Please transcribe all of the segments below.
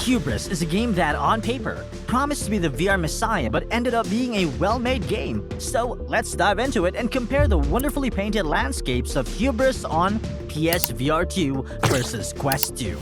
Hubris is a game that, on paper, promised to be the VR messiah but ended up being a well-made game. So let's dive into it and compare the wonderfully painted landscapes of Hubris on PSVR 2 versus Quest 2.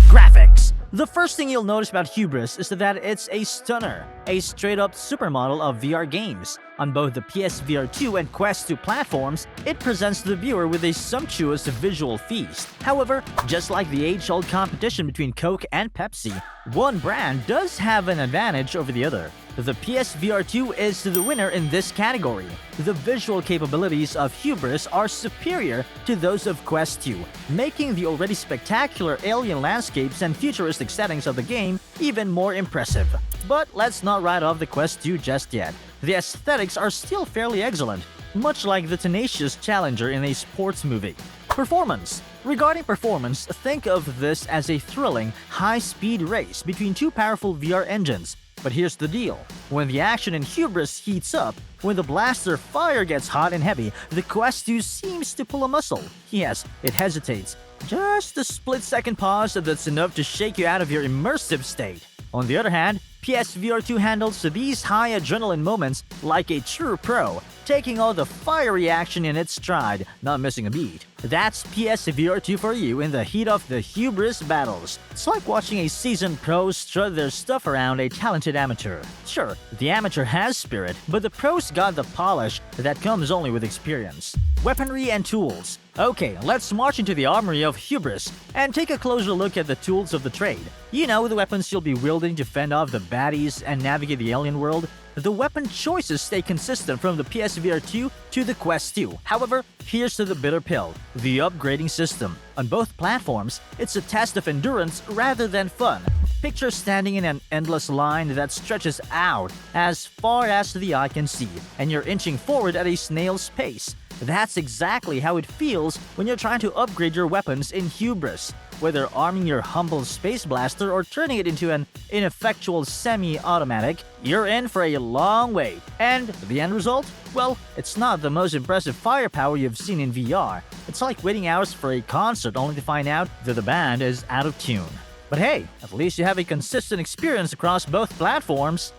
Graphics. The first thing you'll notice about Hubris is that it's a stunner, a straight-up supermodel of VR games. On both the PSVR 2 and Quest 2 platforms, it presents the viewer with a sumptuous visual feast. However, just like the age-old competition between Coke and Pepsi, one brand does have an advantage over the other. The PSVR 2 is the winner in this category. The visual capabilities of Hubris are superior to those of Quest 2, making the already spectacular alien landscapes and futuristic settings of the game even more impressive. But let's not write off the Quest 2 just yet. The aesthetics are still fairly excellent, much like the tenacious challenger in a sports movie. Performance. Regarding performance, think of this as a thrilling, high-speed race between two powerful VR engines. But here's the deal. When the action in Hubris heats up, when the blaster fire gets hot and heavy, the Quest 2 seems to pull a muscle. Yes, it hesitates. Just a split-second pause that's enough to shake you out of your immersive state. On the other hand, PSVR 2 handles these high adrenaline moments like a true pro, taking all the fiery action in its stride, not missing a beat. That's PSVR 2 for you in the heat of the Hubris battles. It's like watching a seasoned pro strut their stuff around a talented amateur. Sure, the amateur has spirit, but the pros got the polish that comes only with experience. Weaponry and tools. Okay, let's march into the armory of Hubris and take a closer look at the tools of the trade. You know, the weapons you'll be wielding to fend off the baddies and navigate the alien world. The weapon choices stay consistent from the PSVR 2 to the Quest 2. However, here's to the bitter pill, the upgrading system. On both platforms, it's a test of endurance rather than fun. Picture standing in an endless line that stretches out as far as the eye can see, and you're inching forward at a snail's pace. That's exactly how it feels when you're trying to upgrade your weapons in Hubris. Whether arming your humble space blaster or turning it into an ineffectual semi-automatic, you're in for a long wait. And the end result? Well, it's not the most impressive firepower you've seen in VR. It's like waiting hours for a concert only to find out that the band is out of tune. But hey, at least you have a consistent experience across both platforms.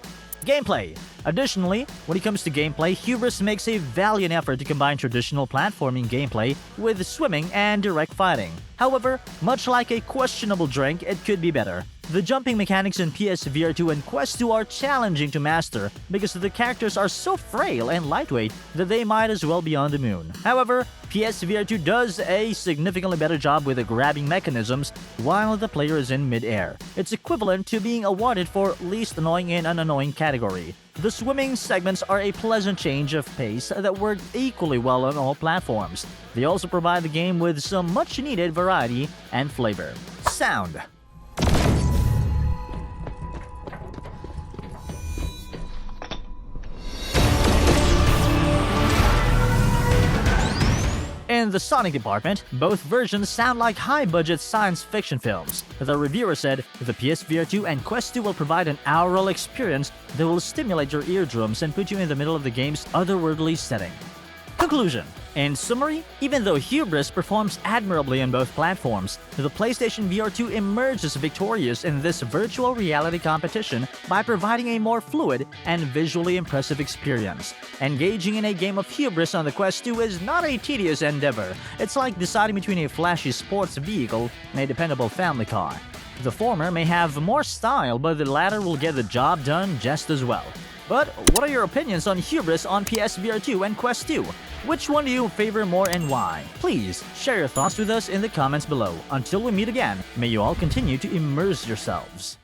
Gameplay. Additionally, when it comes to gameplay, Hubris makes a valiant effort to combine traditional platforming gameplay with swimming and direct fighting. However, much like a questionable drink, it could be better. The jumping mechanics in PSVR 2 and Quest 2 are challenging to master because the characters are so frail and lightweight that they might as well be on the moon. However, PSVR 2 does a significantly better job with the grabbing mechanisms while the player is in mid-air. It's equivalent to being awarded for least annoying in an annoying category. The swimming segments are a pleasant change of pace that work equally well on all platforms. They also provide the game with some much-needed variety and flavor. Sound. In the sonic department, both versions sound like high-budget science fiction films. The reviewer said, the PSVR 2 and Quest 2 will provide an aural experience that will stimulate your eardrums and put you in the middle of the game's otherworldly setting. Conclusion. In summary, even though Hubris performs admirably on both platforms, the PlayStation VR 2 emerges victorious in this virtual reality competition by providing a more fluid and visually impressive experience. Engaging in a game of Hubris on the Quest 2 is not a tedious endeavor. It's like deciding between a flashy sports vehicle and a dependable family car. The former may have more style, but the latter will get the job done just as well. But what are your opinions on Hubris on PSVR 2 and Quest 2? Which one do you favor more and why? Please share your thoughts with us in the comments below. Until we meet again, may you all continue to immerse yourselves.